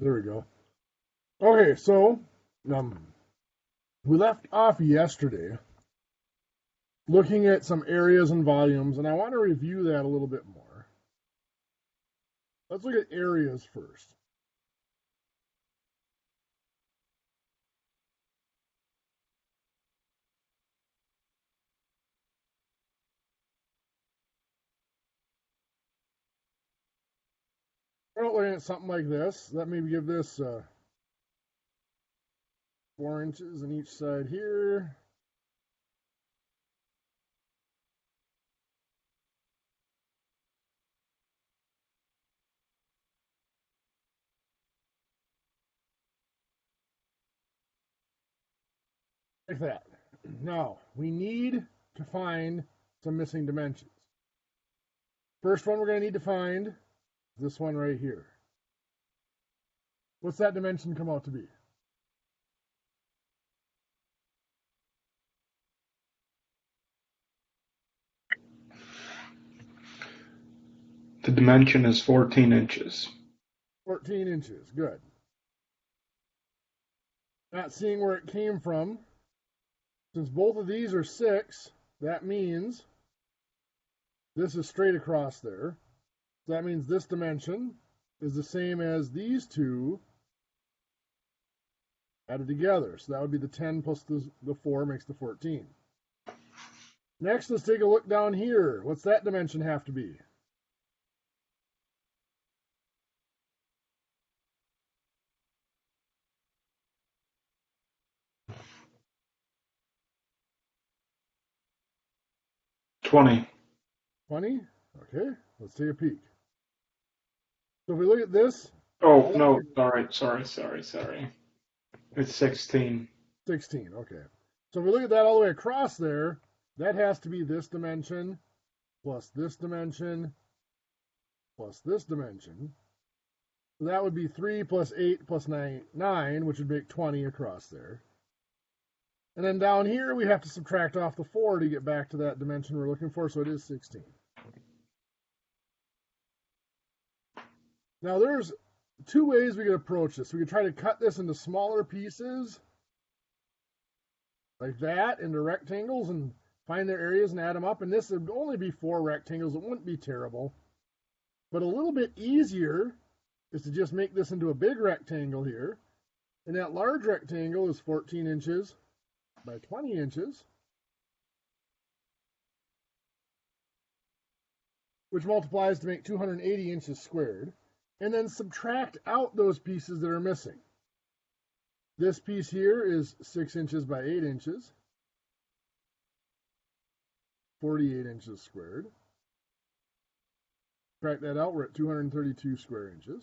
There we go. Okay, so um, we left off yesterday looking at some areas and volumes, and I want to review that a little bit more. Let's look at areas first. We're looking at something like this. Let me give this 4 inches on each side here. Like that. Now, we need to find some missing dimensions. First one we're going to need to find is this one right here. What's that dimension come out to be? The dimension is 14 inches. 14 inches. Good. Not seeing where it came from. Since both of these are 6, that means this is straight across there. So that means this dimension is the same as these two added together. So that would be the 10 plus the 4 makes the 14. Next, let's take a look down here. What's that dimension have to be? $20. 20? Okay, let's take a peek. So if we look at this, Oh, no, sorry. It's 16. 16, okay. So if we look at that all the way across there, that has to be this dimension plus this dimension plus this dimension. So that would be 3 plus 8 plus 9, which would make 20 across there. And then down here, we have to subtract off the 4 to get back to that dimension we're looking for, so it is 16. Now, there's 2 ways we could approach this. We could try to cut this into smaller pieces, like that, into rectangles, and find their areas and add them up. And this would only be 4 rectangles. It wouldn't be terrible. But a little bit easier is to just make this into a big rectangle here. And that large rectangle is 14 inches by 20 inches, which multiplies to make 280 inches squared. And then subtract out those pieces that are missing. This piece here is 6 inches by 8 inches, 48 inches squared. Subtract that out, we're at 232 square inches.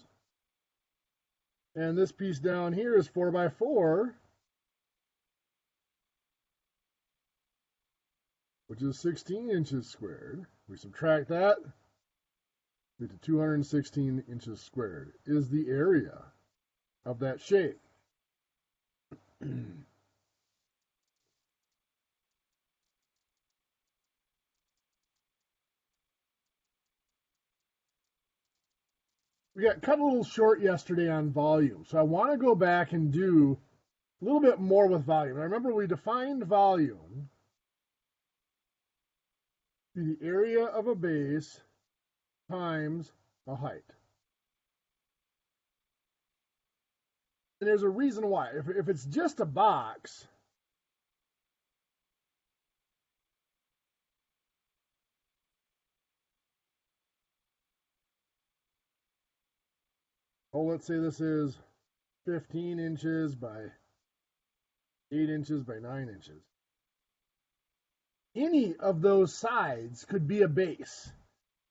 And this piece down here is 4 by 4, which is 16 inches squared. We subtract that, we get to 216 inches squared is the area of that shape. We got cut a little short yesterday on volume, so I want to go back and do a little bit more with volume. I remember we defined volume to be the area of a base times a height. And there's a reason why. If it's just a box, let's say this is 15 inches by 8 inches by 9 inches. Any of those sides could be a base.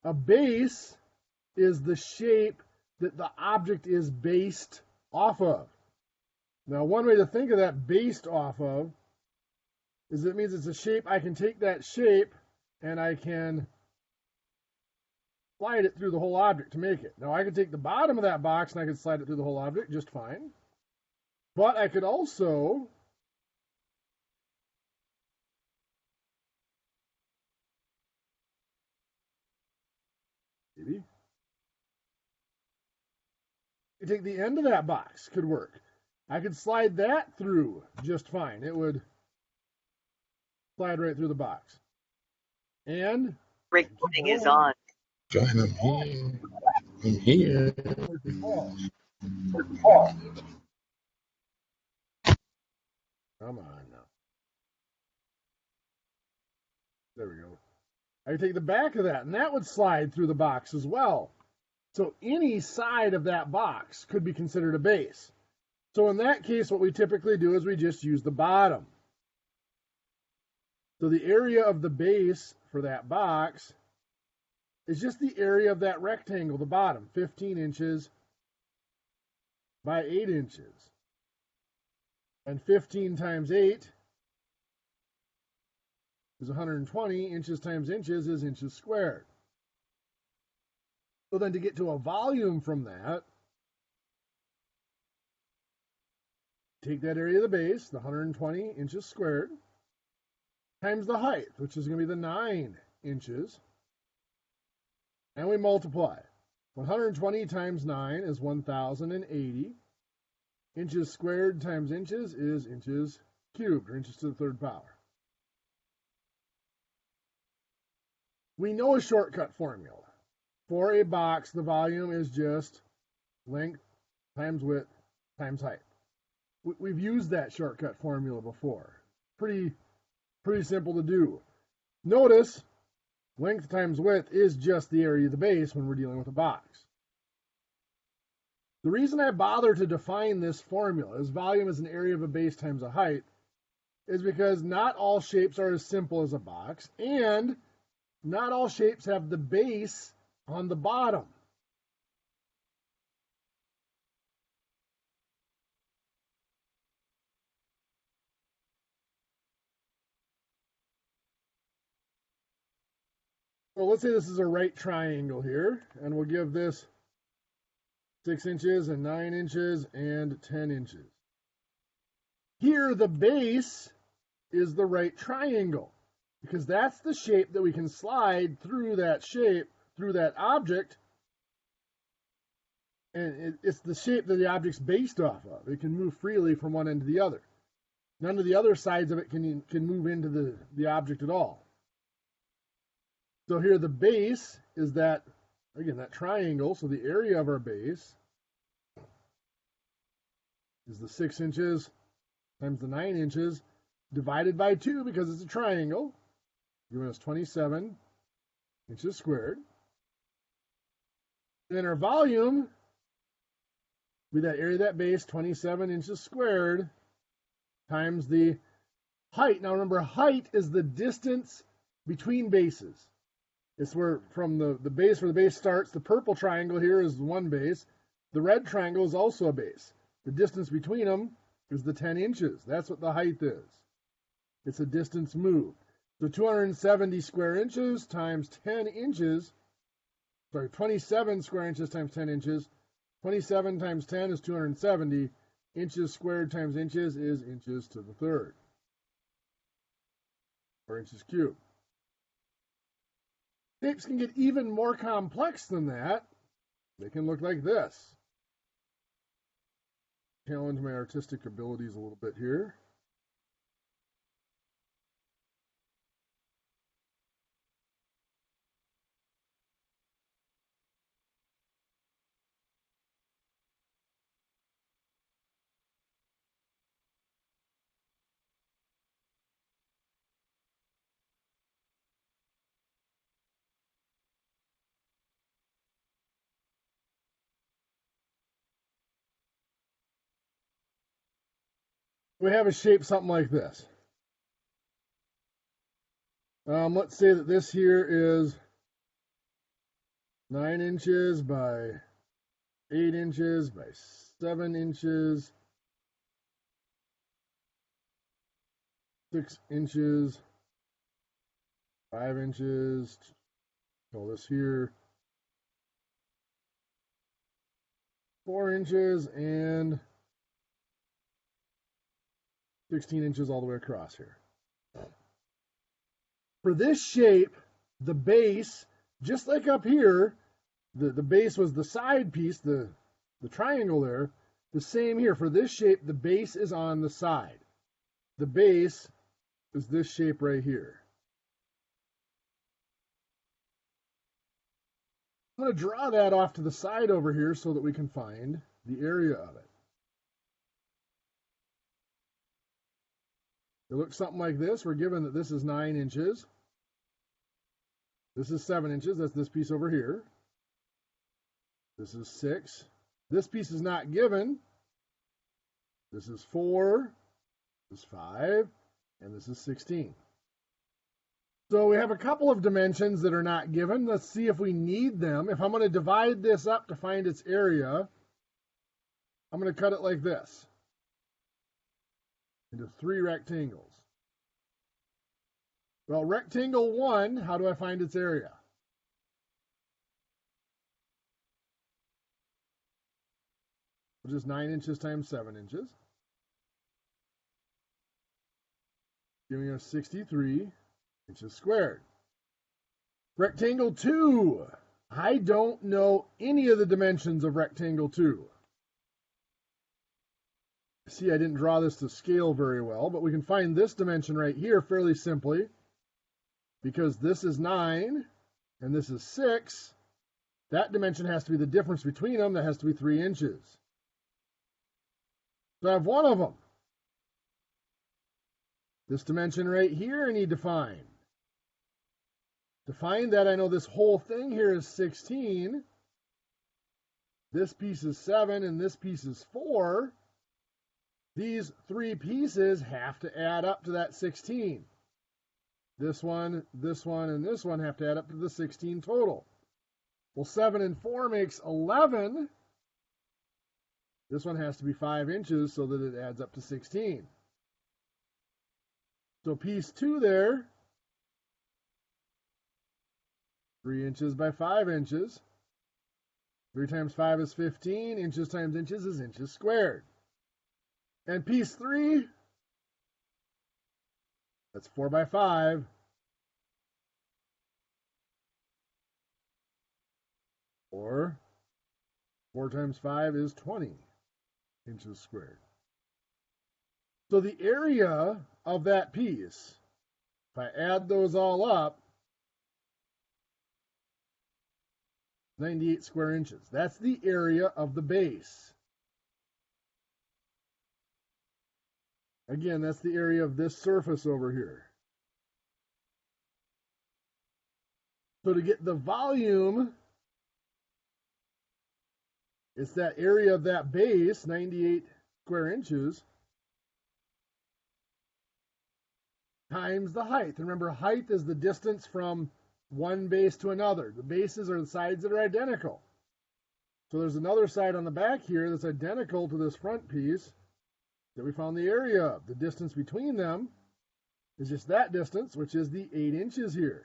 A base is the shape that the object is based off of. Now, one way to think of that based off of is it means it's a shape. I can take that shape and I can slide it through the whole object to make it. Now, I could take the bottom of that box and I could slide it through the whole object just fine. But I could also take the end of that box could work. I could slide that through just fine. It would slide right through the box. And recording is on. Join me. I'm here. Come on now. There we go. I can take the back of that, and that would slide through the box as well. So any side of that box could be considered a base. So in that case, what we typically do is we just use the bottom. So the area of the base for that box is just the area of that rectangle, the bottom, 15 inches by 8 inches. And 15 times 8 is 120. Inches times inches is inches squared. So then to get to a volume from that, take that area of the base, the 120 inches squared, times the height, which is going to be the 9 inches, and we multiply. 120 times 9 is 1,080. Inches squared times inches is inches cubed, or inches to the third power. We know a shortcut formula. For a box, the volume is just length times width times height. We've used that shortcut formula before. Pretty simple to do. Notice, length times width is just the area of the base when we're dealing with a box. The reason I bother to define this formula as volume is an area of a base times a height is because not all shapes are as simple as a box, and not all shapes have the base on the bottom. So let's say this is a right triangle here, and we'll give this 6 inches and 9 inches and 10 inches. Here, the base is the right triangle, because that's the shape that we can slide through that shape, through that object, and it's the shape that the object's based off of. It can move freely from one end to the other. None of the other sides of it can move into the object at all. So here the base is that, again, that triangle, so the area of our base is the 6 inches times the 9 inches divided by 2 because it's a triangle, giving us 27 inches squared. And then our volume will be that area of that base, 27 inches squared, times the height. Now remember, height is the distance between bases. It's where from the base where the base starts. The purple triangle here is one base. The red triangle is also a base. The distance between them is the 10 inches. That's what the height is. It's a distance moved. So 270 square inches times 10 inches, 27 square inches times 10 inches. 27 times 10 is 270. Inches squared times inches is inches to the third, or inches cubed. Shapes can get even more complex than that. They can look like this. Challenge my artistic abilities a little bit here. We have a shape something like this. Let's say that this here is 9 inches by 8 inches by 7 inches, 6 inches, 5 inches. Call this here 4 inches and 16 inches all the way across here. For this shape, the base, just like up here, the base was the side piece, the the triangle there. The same here. For this shape, the base is on the side. The base is this shape right here. I'm going to draw that off to the side over here so that we can find the area of it. It looks something like this. We're given that this is 9 inches. This is 7 inches. That's this piece over here. This is 6. This piece is not given. This is 4. This is 5. And this is 16. So we have a couple of dimensions that are not given. Let's see if we need them. If I'm going to divide this up to find its area, I'm going to cut it like this into 3 rectangles. Well, rectangle 1, how do I find its area? Which is 9 inches times 7 inches. Giving us 63 inches squared. Rectangle 2. I don't know any of the dimensions of rectangle 2. See, I didn't draw this to scale very well, but we can find this dimension right here fairly simply. Because this is 9 and this is 6, that dimension has to be the difference between them. That has to be 3 inches. So I have one of them. This dimension right here I need to find. To find that, I know this whole thing here is 16. This piece is 7 and this piece is 4. These 3 pieces have to add up to that 16. This one, and this one have to add up to the 16 total. Well, 7 and 4 makes 11. This one has to be 5 inches so that it adds up to 16. So piece 2 there, 3 inches by 5 inches. 3 times 5 is 15. Inches times inches is inches squared. And piece 3, that's 4 by 5. Or 4 times 5 is 20 inches squared. So the area of that piece, if I add those all up, 98 square inches. That's the area of the base. Again, that's the area of this surface over here. So to get the volume, it's that area of that base, 98 square inches, times the height. Remember, height is the distance from one base to another. The bases are the sides that are identical. So there's another side on the back here that's identical to this front piece that we found the area of. The distance between them is just that distance, which is the 8 inches here.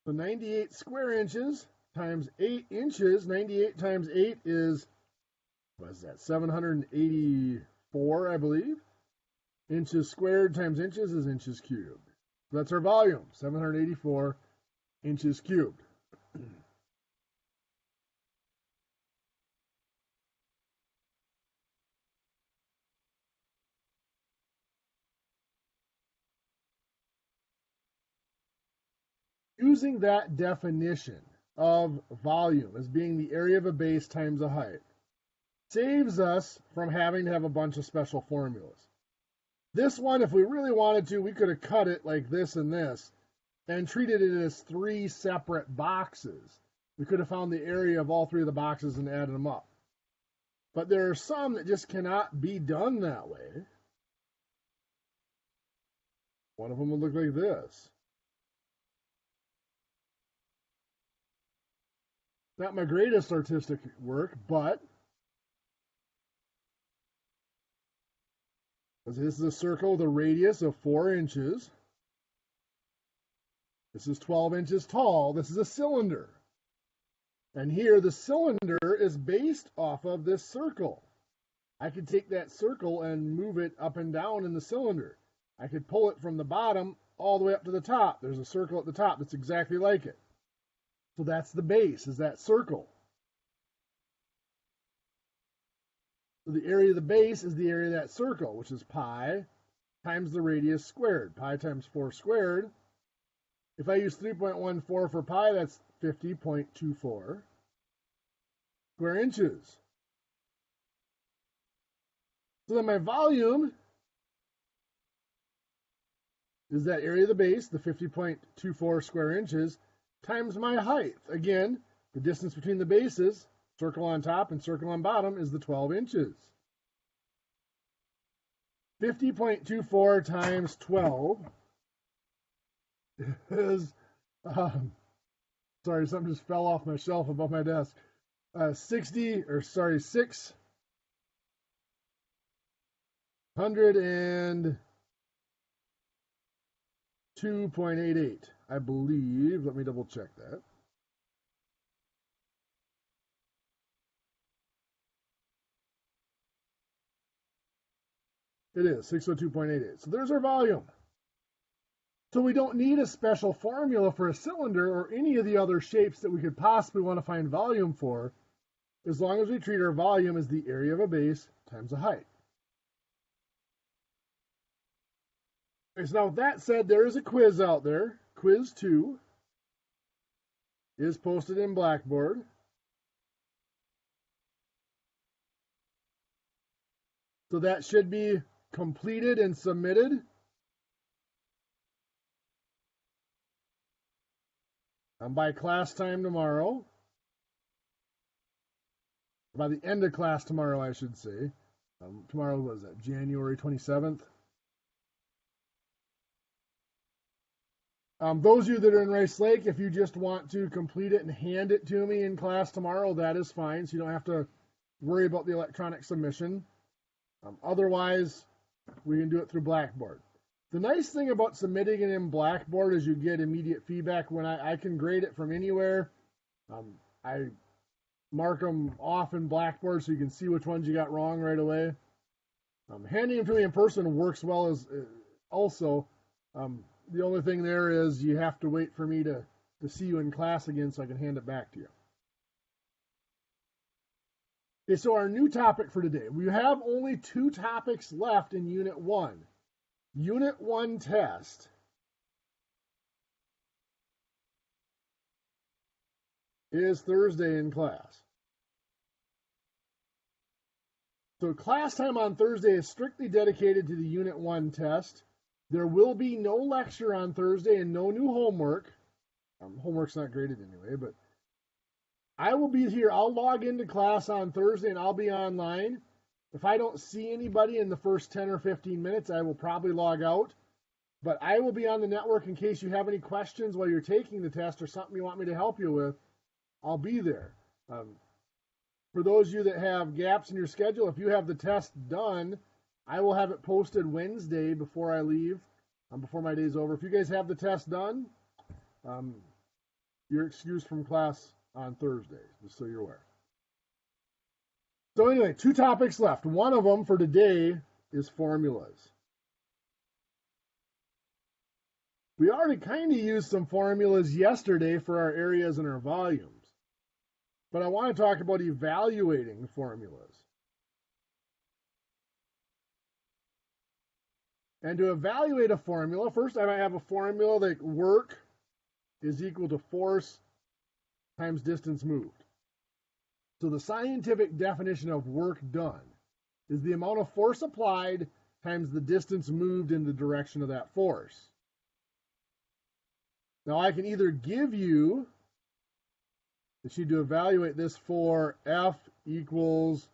So 98 square inches times 8 inches. 98 times 8 is, what is that, 784, I believe. Inches squared times inches is inches cubed. So that's our volume, 784 inches cubed. Using that definition of volume as being the area of a base times a height saves us from having to have a bunch of special formulas. This one, if we really wanted to, we could have cut it like this and this and treated it as 3 separate boxes. We could have found the area of all 3 of the boxes and added them up. But there are some that just cannot be done that way. One of them would look like this. Not my greatest artistic work, but this is a circle with a radius of 4 inches. This is 12 inches tall. This is a cylinder. And here the cylinder is based off of this circle. I could take that circle and move it up and down in the cylinder. I could pull it from the bottom all the way up to the top. There's a circle at the top that's exactly like it. So that's the base, is that circle. So the area of the base is the area of that circle, which is pi times the radius squared. Pi times 4 squared. If I use 3.14 for pi, that's 50.24 square inches. So then my volume is that area of the base, the 50.24 square inches, times my height. Again, the distance between the bases, circle on top and circle on bottom, is the 12 inches. 50.24 times 12 is, sorry, something just fell off my shelf above my desk. 602.88, I believe. Let me double check that. It is 602.88. So there's our volume. So we don't need a special formula for a cylinder or any of the other shapes that we could possibly want to find volume for, as long as we treat our volume as the area of a base times the height. Okay, so now with that said, there is a quiz out there. Quiz 2 is posted in Blackboard. So that should be completed and submitted. By class time tomorrow. By the end of class tomorrow, I should say. Tomorrow was that January 27th. Those of you that are in Rice Lake, if you just want to complete it and hand it to me in class tomorrow, that is fine. So you don't have to worry about the electronic submission. Otherwise, we can do it through Blackboard. The nice thing about submitting it in Blackboard is you get immediate feedback. When I can grade it from anywhere. I mark them off in Blackboard so you can see which ones you got wrong right away. Handing them to me in person works well as also. The only thing there is you have to wait for me to see you in class again so I can hand it back to you. Okay, so our new topic for today. We have only 2 topics left in Unit 1. Unit 1 test is Thursday in class. So class time on Thursday is strictly dedicated to the Unit 1 test. There will be no lecture on Thursday and no new homework. Homework's not graded anyway, but I will be here. I'll log into class on Thursday and I'll be online. If I don't see anybody in the first 10 or 15 minutes, I will probably log out. But I will be on the network in case you have any questions while you're taking the test or something you want me to help you with. I'll be there. For those of you that have gaps in your schedule, if you have the test done, I will have it posted Wednesday before I leave, before my day's over. If you guys have the test done, you're excused from class on Thursday, just so you're aware. So anyway, 2 topics left. One of them for today is formulas. We already kind of used some formulas yesterday for our areas and our volumes, but I want to talk about evaluating formulas. And to evaluate a formula, first I might have a formula that work is equal to force times distance moved. So the scientific definition of work done is the amount of force applied times the distance moved in the direction of that force. Now I can either give you, that you to evaluate this for F equals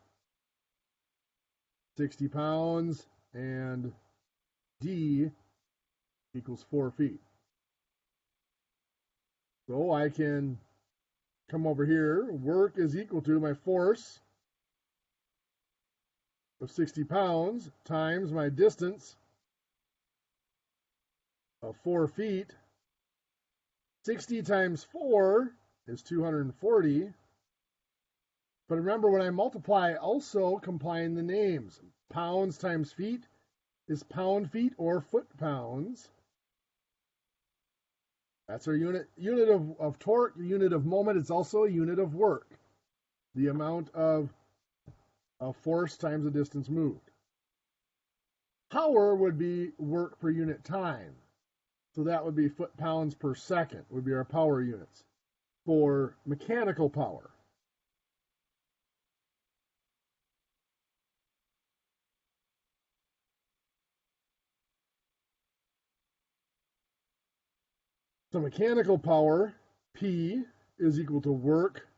60 pounds and D equals 4 feet. So I can come over here. Work is equal to my force of 60 pounds times my distance of 4 feet. 60 times 4 is 240. But remember, when I multiply, also combine the names. Pounds times feet is pound feet or foot pounds. That's our unit of torque, unit of moment. It's also a unit of work. The amount of of force times the distance moved. Power would be work per unit time. So that would be foot-pounds per second would be our power units for mechanical power. So mechanical power, P, is equal to work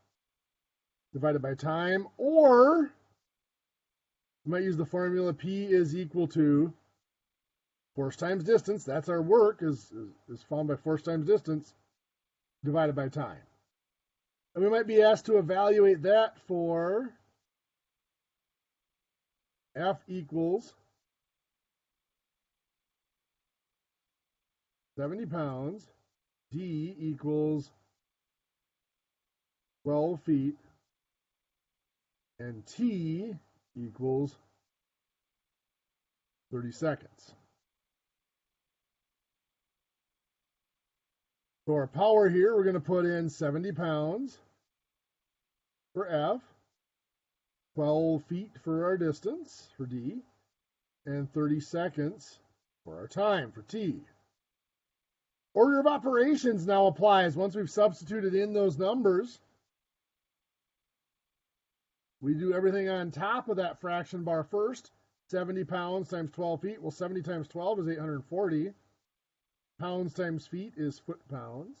divided by time, or you might use the formula P is equal to force times distance. That's our work, is found by force times distance, divided by time. And we might be asked to evaluate that for F equals 70 pounds, D equals 12 feet, and T equals 30 seconds. So our power here, we're going to put in 70 pounds for F, 12 feet for our distance for D, and 30 seconds for our time for T. Order of operations now applies. Once we've substituted in those numbers, we do everything on top of that fraction bar first. 70 pounds times 12 feet. Well, 70 times 12 is 840. Pounds times feet is foot-pounds.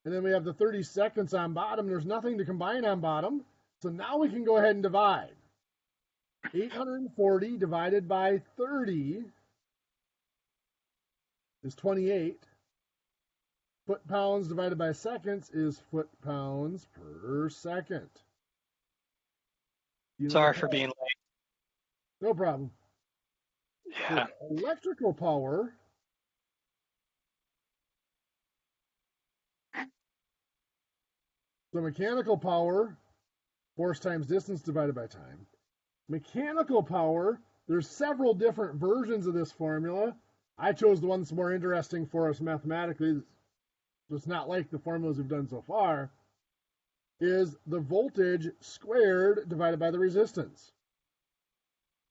And then we have the 30 seconds on bottom. There's nothing to combine on bottom. So now we can go ahead and divide. 840 divided by 30 is 28. Foot-pounds divided by seconds is foot-pounds per second. Sorry for being late. No problem. Yeah. So electrical power So mechanical power, force times distance divided by time. Mechanical power, there's several different versions of this formula. I chose the one that's more interesting for us mathematically, just not like the formulas we've done so far, is the voltage squared divided by the resistance.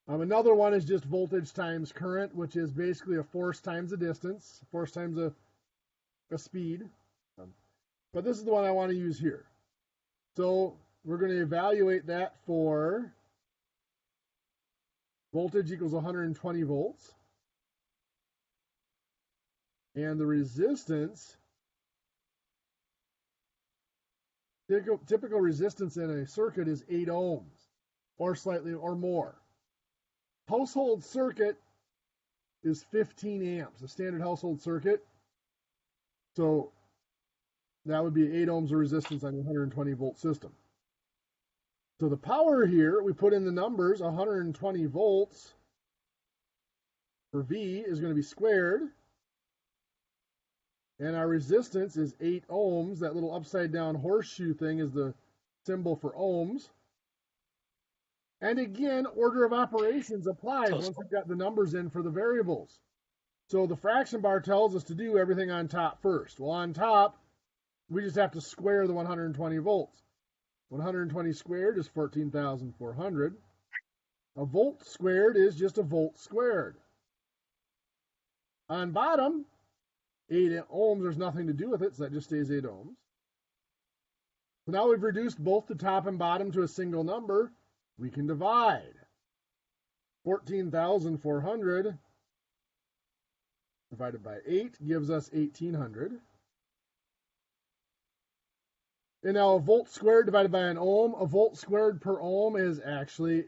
Another one is just voltage times current, which is basically a force times a distance, force times a speed. But this is the one I want to use here. So we're going to evaluate that for voltage equals 120 volts. And the resistance, typical resistance in a circuit is 8 ohms or slightly or more. Household circuit is 15 amps, a standard household circuit. So that would be 8 ohms of resistance on a 120 volt system. So the power here, we put in the numbers, 120 volts for V is going to be squared. And our resistance is 8 ohms. That little upside down horseshoe thing is the symbol for ohms. And again, order of operations applies once we've got the numbers in for the variables. So the fraction bar tells us to do everything on top first. Well, on top, we just have to square the 120 volts. 120 squared is 14,400. A volt squared is just a volt squared. On bottom, 8 ohms, there's nothing to do with it, so that just stays 8 ohms. So now we've reduced both the top and bottom to a single number. We can divide. 14,400 divided by 8 gives us 1,800. And now a volt squared divided by an ohm, a volt squared per ohm is actually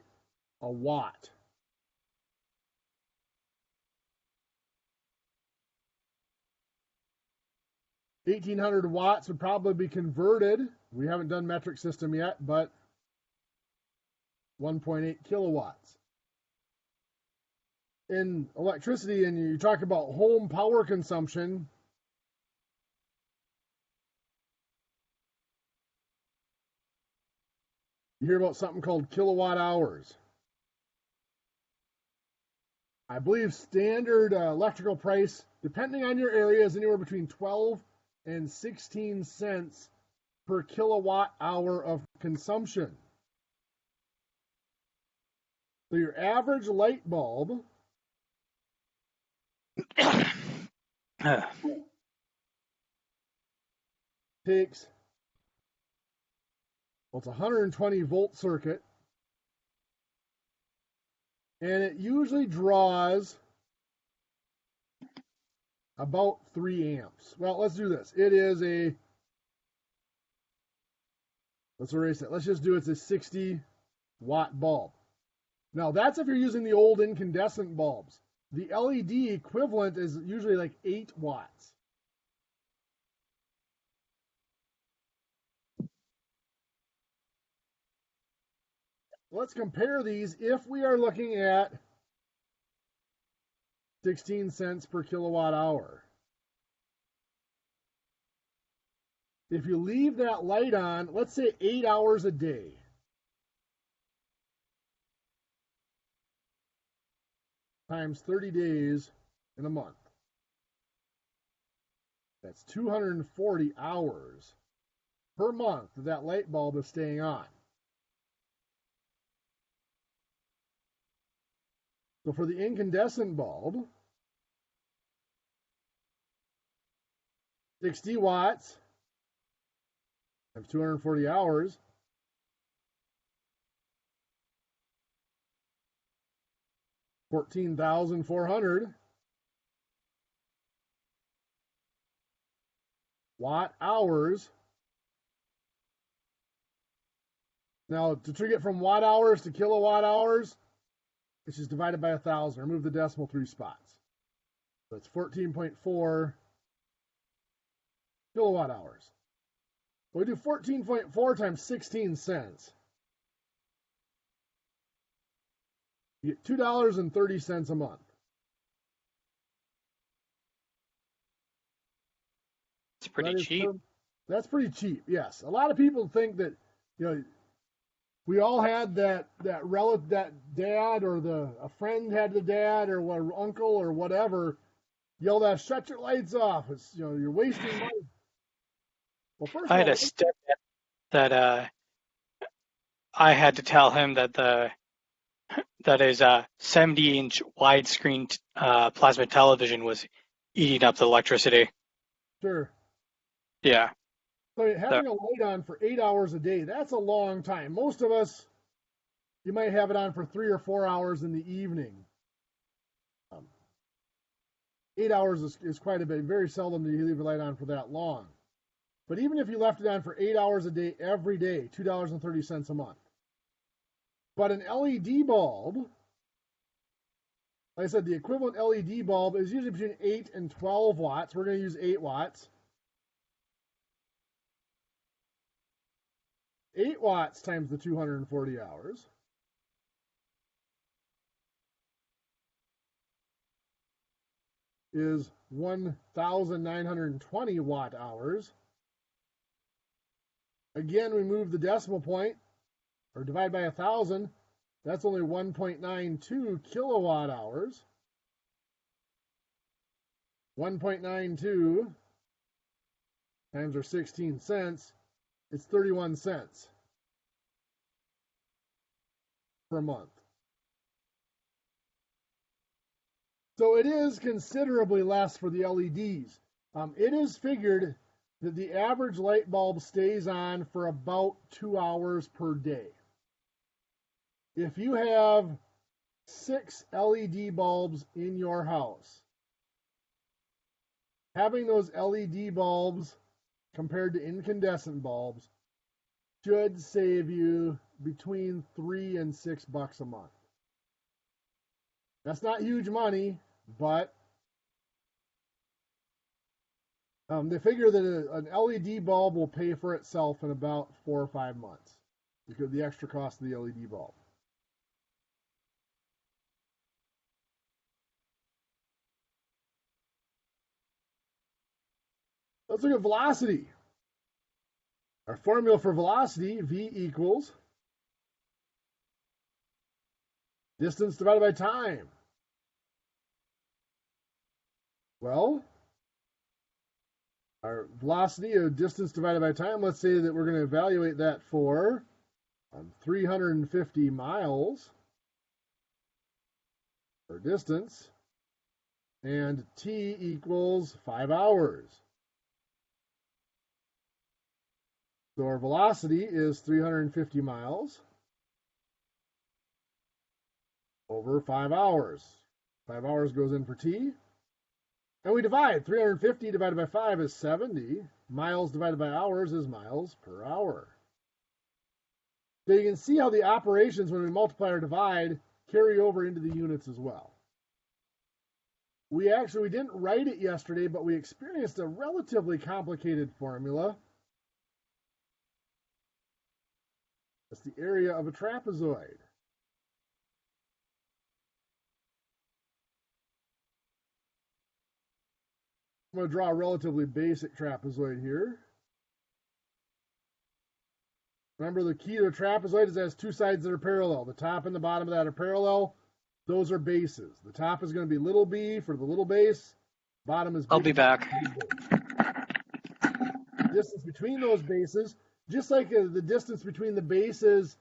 a watt. $1,800 watts would probably be converted. We haven't done metric system yet, but 1.8 kilowatts. In electricity, and you talk about home power consumption, you hear about something called kilowatt hours. I believe standard electrical price, depending on your area, is anywhere between 12 and 16 cents per kilowatt hour of consumption. So your average light bulb takes, well, it's a 120 volt circuit, and it usually draws about 3 amps. Well, let's do this. It is a, let's erase it. Let's just do it's a 60 watt bulb. Now that's if you're using the old incandescent bulbs. The LED equivalent is usually like 8 watts. Let's compare these if we are looking at 16 cents per kilowatt hour. If you leave that light on, let's say 8 hours a day, times 30 days in a month, that's 240 hours per month that light bulb is staying on. So for the incandescent bulb, 60 watts times 240 hours, $14,400 watt hours. Now, to trick it from watt hours to kilowatt hours, it's just divided by 1,000. Remove the decimal 3 spots. So it's 14.4 kilowatt hours. We do 14.4 times 16 cents. You get $2.30 a month. It's pretty cheap. That's pretty cheap, yes. A lot of people think that, you know, we all had that relative, that dad or a friend had the dad or what, uncle or whatever yelled at, "Shut your lights off! It's, you know, you're wasting money." Well, first I of had all, a stepdad that I had to tell him that his 70-inch widescreen plasma television was eating up the electricity. sure. Yeah. So having a light on for 8 hours a day, that's a long time. Most of us, you might have it on for 3 or 4 hours in the evening. 8 hours is quite a bit. Very seldom do you leave a light on for that long. But even if you left it on for 8 hours a day, every day, $2.30 a month. But an LED bulb, like I said, the equivalent LED bulb is usually between 8 and 12 watts. We're going to use 8 watts. 8 watts times the 240 hours is 1,920 watt hours. Again, we move the decimal point, or divide by 1,000. That's only 1.92 kilowatt hours. 1.92 times our 16 cents, it's 31 cents per month. So it is considerably less for the LEDs. It is figured that the average light bulb stays on for about 2 hours per day. If you have 6 LED bulbs in your house, having those LED bulbs compared to incandescent bulbs should save you between $3 and $6 a month. That's not huge money, but they figure that an LED bulb will pay for itself in about 4 or 5 months because of the extra cost of the LED bulb. Let's look at velocity. Our formula for velocity, V equals distance divided by time. Well, our velocity of distance divided by time, let's say that we're going to evaluate that for 350 miles. our distance, and t equals 5 hours. So our velocity is 350 miles over 5 hours. 5 hours goes in for t. And we divide. 350 divided by 5 is 70. Miles divided by hours is miles per hour. So you can see how the operations, when we multiply or divide, carry over into the units as well. We didn't write it yesterday, but we experienced a relatively complicated formula. That's the area of a trapezoid. I'm going to draw a relatively basic trapezoid here. Remember, the key to a trapezoid is it has two sides that are parallel. The top and the bottom of that are parallel. Those are bases. The top is going to be little b for the little base. Bottom is big. I'll be back. Distance between those bases, just like the distance between the bases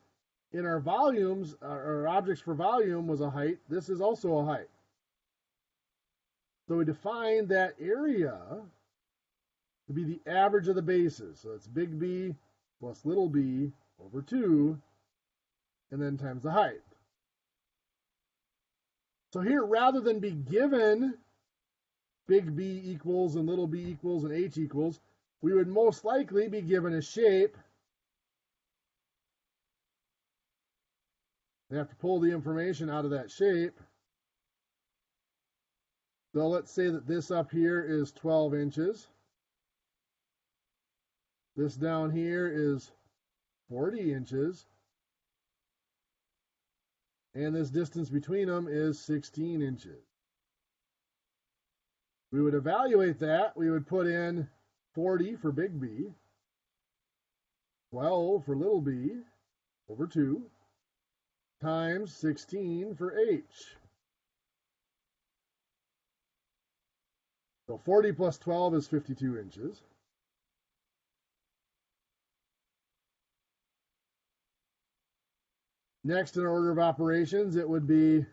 in our volumes, our objects for volume was a height, this is also a height. So we define that area to be the average of the bases. So it's big B plus little b over 2, and then times the height. So here, rather than be given big B equals and little b equals and h equals, we would most likely be given a shape. We have to pull the information out of that shape. So let's say that this up here is 12 inches. This down here is 40 inches. And this distance between them is 16 inches. We would evaluate that. We would put in 40 for big B, 12 for little b, over 2, times 16 for h. So 40 plus 12 is 52 inches. Next in order of operations, it would be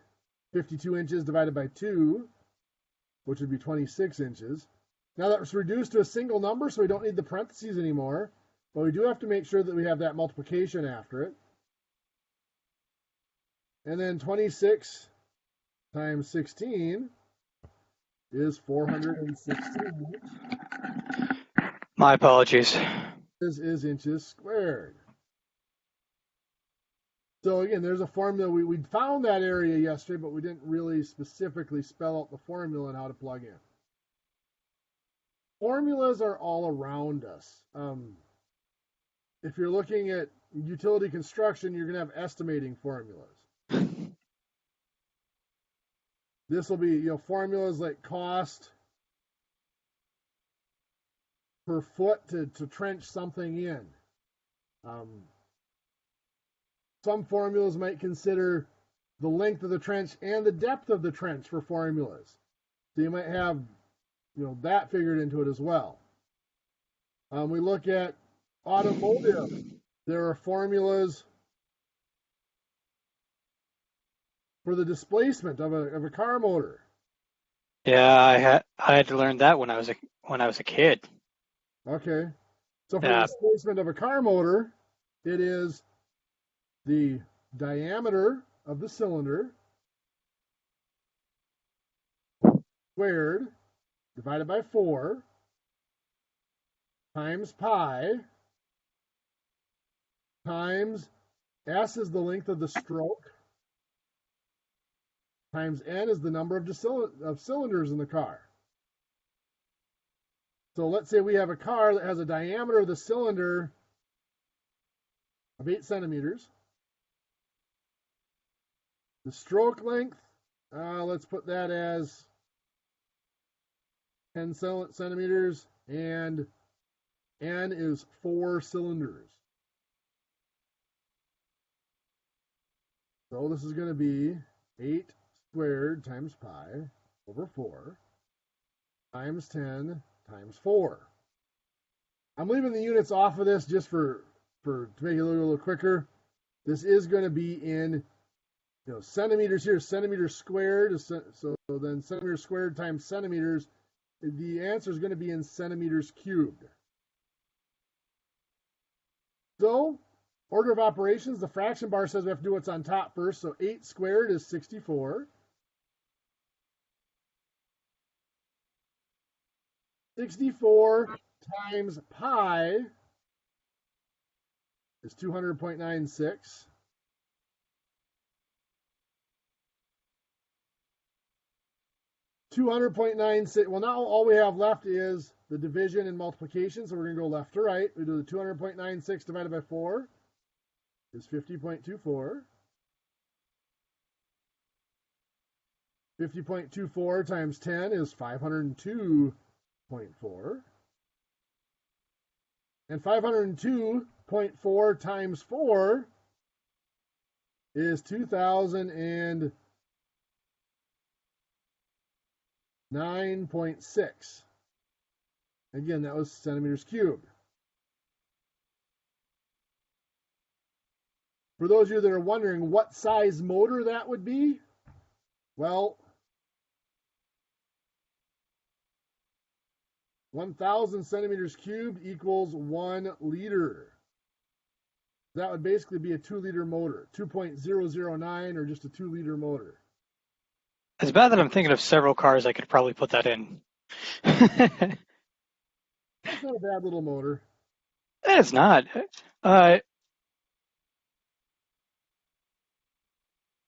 52 inches divided by 2, which would be 26 inches. Now that's reduced to a single number, so we don't need the parentheses anymore, but we do have to make sure that we have that multiplication after it. And then 26 times 16 is 416. My apologies. This is inches squared. So again, there's a formula. We found that area yesterday, but we didn't really specifically spell out the formula and how to plug in. Formulas are all around us. If you're looking at utility construction, you're going to have estimating formulas. This will be, formulas like cost per foot to trench something in. Some formulas might consider the length of the trench and the depth of the trench for formulas. So you might have, that figured into it as well. We look at automotive. There are formulas for the displacement of a car motor. Yeah, I had to learn that when I was a kid. Okay. So for the displacement of a car motor, it is the diameter of the cylinder squared divided by 4 times pi times S is the length of the stroke times N is the number of cylinders in the car. So let's say we have a car that has a diameter of the cylinder of 8 centimeters. The stroke length, let's put that as 10 centimeters, and N is 4 cylinders. So this is going to be 8 squared times pi over 4 times 10 times 4. I'm leaving the units off of this just to make it a little quicker. This is going to be in centimeters here, centimeters squared, so then centimeters squared times centimeters, the answer is going to be in centimeters cubed. So, order of operations, the fraction bar says we have to do what's on top first, so 8 squared is 64. 64 times pi is 200.96. Well, now all we have left is the division and multiplication, so we're going to go left to right. We do the 200.96 divided by 4 is 50.24. 50.24 times 10 is 502.4. And 502.4 times 4 is 2,009.6. Again, that was centimeters cubed. For those of you that are wondering what size motor that would be, well, 1,000 centimeters cubed equals 1 liter. That would basically be a 2-liter motor, 2.009, or just a 2-liter motor. It's bad that I'm thinking of several cars I could probably put that in. That's not a bad little motor. It's not.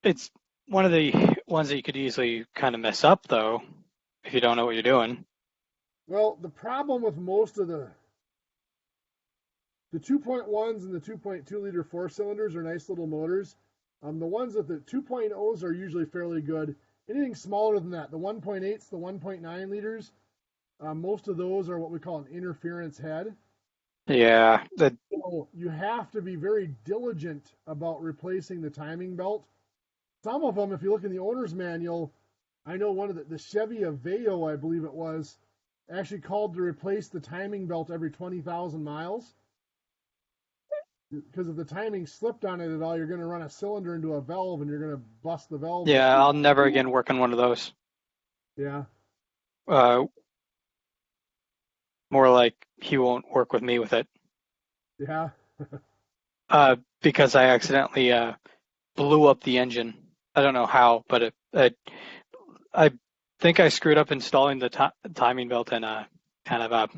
It's one of the ones that you could easily kind of mess up, though, if you don't know what you're doing. Well, the problem with most of the 2.1s and the 2.2 liter 4-cylinders are nice little motors. The ones with the 2.0s are usually fairly good. Anything smaller than that, the 1.8s, the 1.9 liters, most of those are what we call an interference head. Yeah. So you have to be very diligent about replacing the timing belt. Some of them, if you look in the owner's manual, I know one of the Chevy Aveo, I believe it was, actually called to replace the timing belt every 20,000 miles. Because if the timing slipped on it at all, you're going to run a cylinder into a valve and you're going to bust the valve. Yeah, I'll never again work on one of those. Yeah. More like he won't work with me with it. Yeah. Because I accidentally blew up the engine. I don't know how, but I think I screwed up installing the timing belt and kind of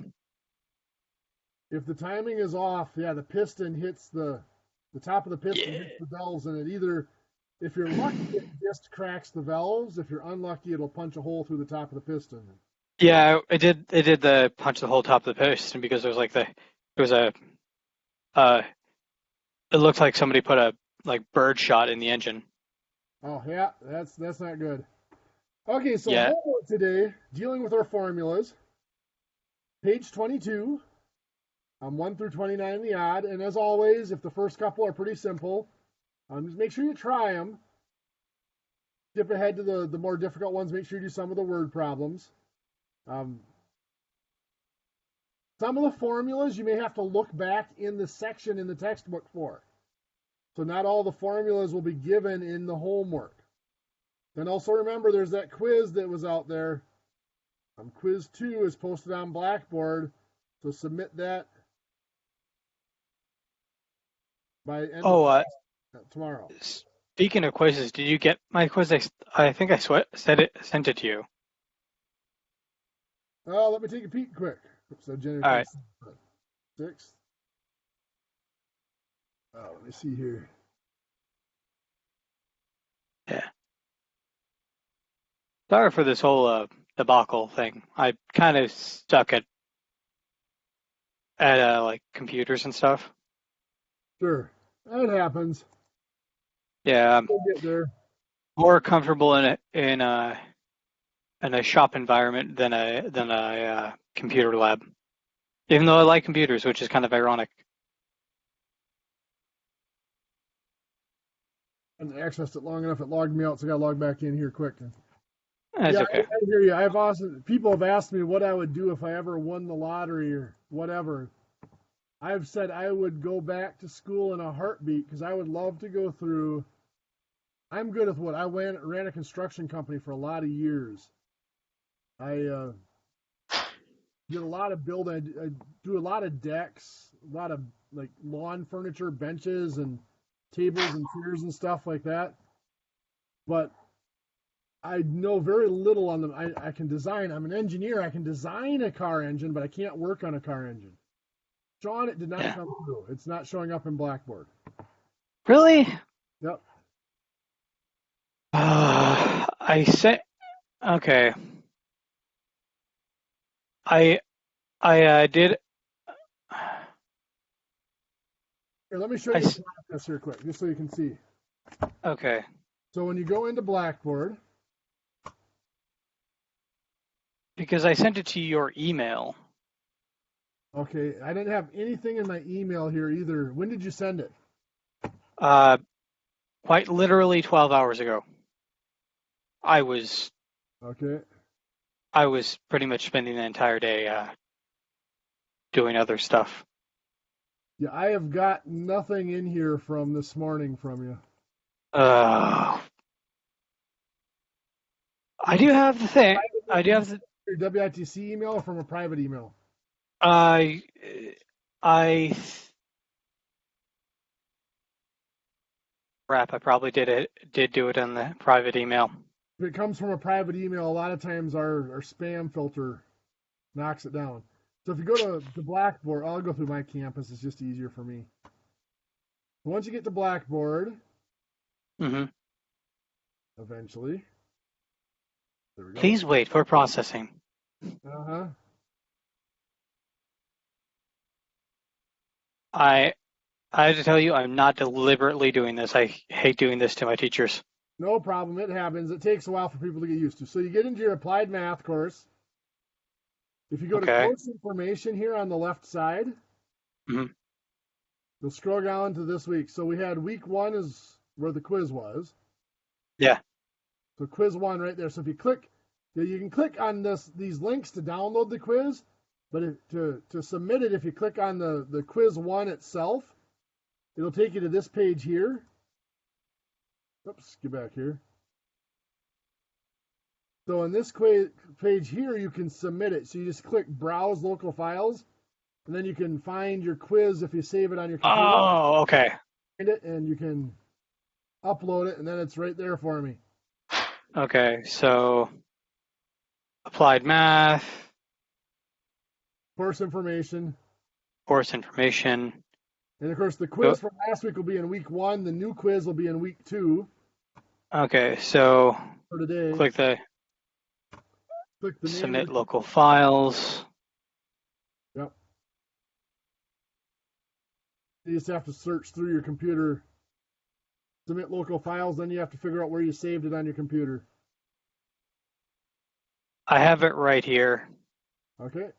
if the timing is off, yeah, the piston hits the top of the piston hits the valves, and it either, if you're lucky, it just cracks the valves. If you're unlucky, it'll punch a hole through the top of the piston. Yeah, it did the punch the whole top of the piston because it looked like somebody put a bird shot in the engine. Oh yeah, that's not good. Okay, so Yeah. homework today, dealing with our formulas. Page 22, 1 through 29 in the odd, and as always, if the first couple are pretty simple, just make sure you try them. Skip ahead to the more difficult ones. Make sure you do some of the word problems. Some of the formulas you may have to look back in the section in the textbook for. So not all the formulas will be given in the homework. Then also remember there's that quiz that was out there. Quiz 2 is posted on Blackboard, so submit that by end of tomorrow. Speaking of quizzes, did you get my quiz? I think I sent it to you. Let me take a peek quick. Oops, I generated All right. 6. Let me see here. Yeah. Sorry for this whole debacle thing. I kind of stuck at like computers and stuff. Sure, that happens. Yeah, We'll get there. more comfortable in a shop environment than a computer lab. Even though I like computers, which is kind of ironic. I accessed it long enough, it logged me out, so I got to log back in here quick. That's okay. I hear you. People have asked me what I would do if I ever won the lottery or whatever. I've said I would go back to school in a heartbeat because I would love to go through I'm good with wood. I ran a construction company for a lot of years. I did a lot of building. I do a lot of decks, a lot of like lawn furniture, benches, and tables and chairs and stuff like that. But I know very little on them. I can design. I'm an engineer. I can design a car engine, but I can't work on a car engine. Sean, it did not Yeah. come through. It's not showing up in Blackboard. Really? Yep. I said okay. I did. Here, let me show I you s- the process here quick, just so you can see. Okay. So when you go into Blackboard, Because I sent it to your email. okay, I didn't have anything in my email here either. When did you send it? Quite literally 12 hours ago. I was Okay. pretty much spending the entire day doing other stuff. Yeah, I have got nothing in here from this morning from you. I do have the thing. I do have the. Your WITC email or from a private email? I crap. I probably did do it in the private email. If it comes from a private email, a lot of times our spam filter knocks it down. So if you go to Blackboard, I'll go through my campus. It's just easier for me. Once you get to Blackboard, Mm-hmm. eventually, there we go. Please wait for processing. Uh-huh. I have to tell you, I'm not deliberately doing this. I hate doing this to my teachers. No problem. It happens. It takes a while for people to get used to. So you get into your applied math course. If you go to Okay. course information here on the left side, Mhm. you'll scroll down to this week. So we had week 1 is where the quiz was. Yeah. So quiz 1 right there. So if you click, you can click on these links to download the quiz, but to submit it, if you click on the quiz 1 itself, it'll take you to this page here. Oops, get back here. So in this page here, you can submit it. So you just click Browse Local Files, and then you can find your quiz if you save it on your computer. Oh, okay. Find it, and you can upload it, and then it's right there for me. Okay. So applied math, Course information. course information. And of course, the quiz from last week will be in week 1. The new quiz will be in week 2 Okay. So for today. click the Click the name submit of the, local files. Yep. You just have to search through your computer, submit local files, then you have to figure out where you saved it on your computer. I have it right here. Okay.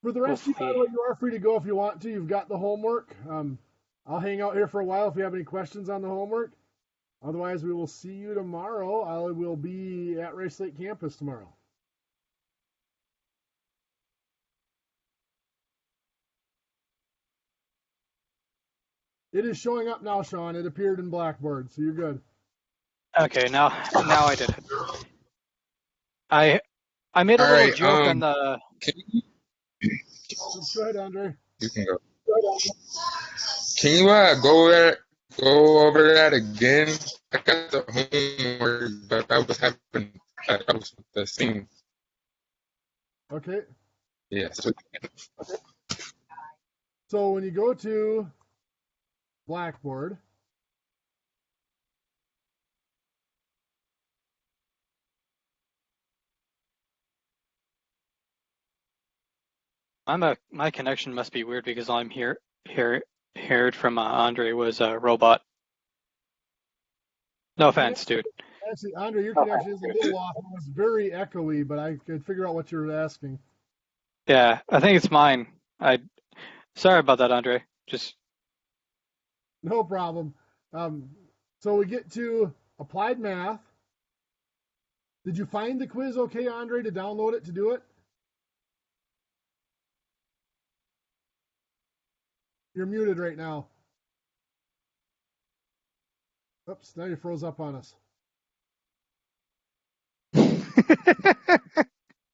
For the rest of you, by the way, you are free to go if you want to. You've got the homework. I'll hang out here for a while if you have any questions on the homework. Otherwise, we will see you tomorrow. I will be at Rice Lake campus tomorrow. It is showing up now, Sean. It appeared in Blackboard, so you're good. Okay. Now I did it. I made a All little right, joke on the. Can you, Go ahead, Andre. you can go. Can you go over that again? I got the homework, but I was having I was with the scene. Okay. Yeah. So, So when you go to Blackboard, My connection must be weird because I'm heard from Andre was a robot. No offense, dude. actually, Andre, your connection is a little off. It was very echoey, but I could figure out what you were asking. Yeah, I think it's mine. Sorry about that, Andre. Just No problem. So we get to applied math. Did you find the quiz okay, Andre, to download it to do it? You're muted right now. Oops, now you froze up on us. You're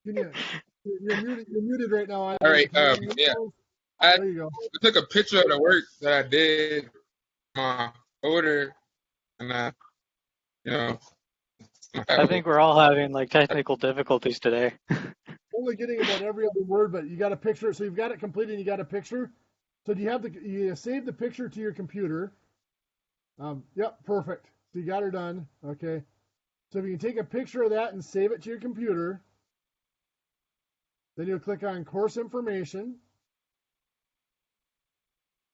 muted. You're muted right now. All right. Yeah. I There you go. took a picture of the work that I did, my order, and you know, I think we're all having like technical difficulties today. Only getting about every other word, but you got a picture. So you've got it completed and you got a picture. So do you have you save the picture to your computer? Yep, perfect. So you got her done. Okay. So if you can take a picture of that and save it to your computer, then you'll click on course information.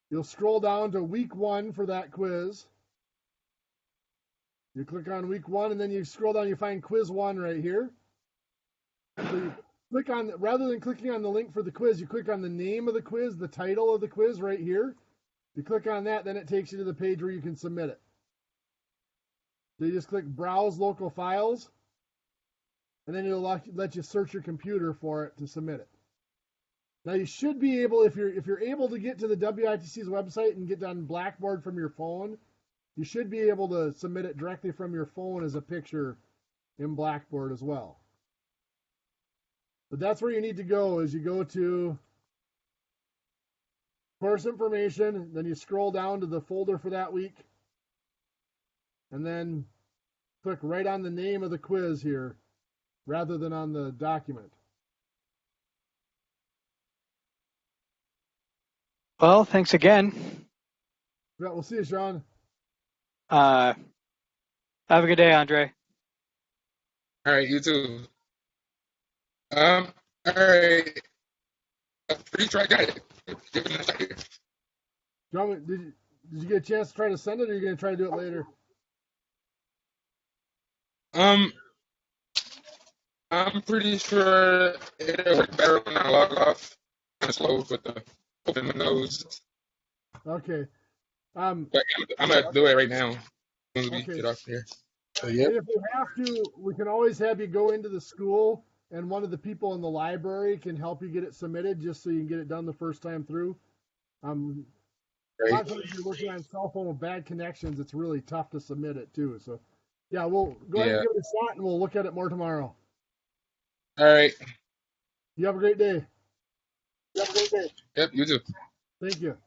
You'll scroll down to week 1 for that quiz. You click on week 1 and then you scroll down, you find quiz 1 right here. So you click on, rather than clicking on the link for the quiz, you click on the name of the quiz, the title of the quiz right here. You click on that, then it takes you to the page where you can submit it. So you just click browse local files, and then it'll let you search your computer for it to submit it. Now you should be able, if you're able to get to the WITC's website and get on Blackboard from your phone, you should be able to submit it directly from your phone as a picture in Blackboard as well. But that's where you need to go, is you go to course information, then you scroll down to the folder for that week, and then click right on the name of the quiz here, rather than on the document. Well, thanks again. Yeah, we'll see you, Sean. Have a good day, Andre. All right, you too. All right. I'm pretty sure I got it. Give it a second. John, did you get a chance to try to send it, or are you going to try to do it later? I'm pretty sure it'll work better when I log off. Kind of slow with the open windows. Okay. But I'm gonna do it right now when we Okay. get off here. So And yep. if we have to, we can always have you go into the school, and one of the people in the library can help you get it submitted, just so you can get it done the first time through. A lot Right. of times if you're working on cell phone with bad connections, it's really tough to submit it too. So, yeah, we'll go ahead and give it a shot, and we'll look at it more tomorrow. All right. You have a great day. Yep, you too. Thank you.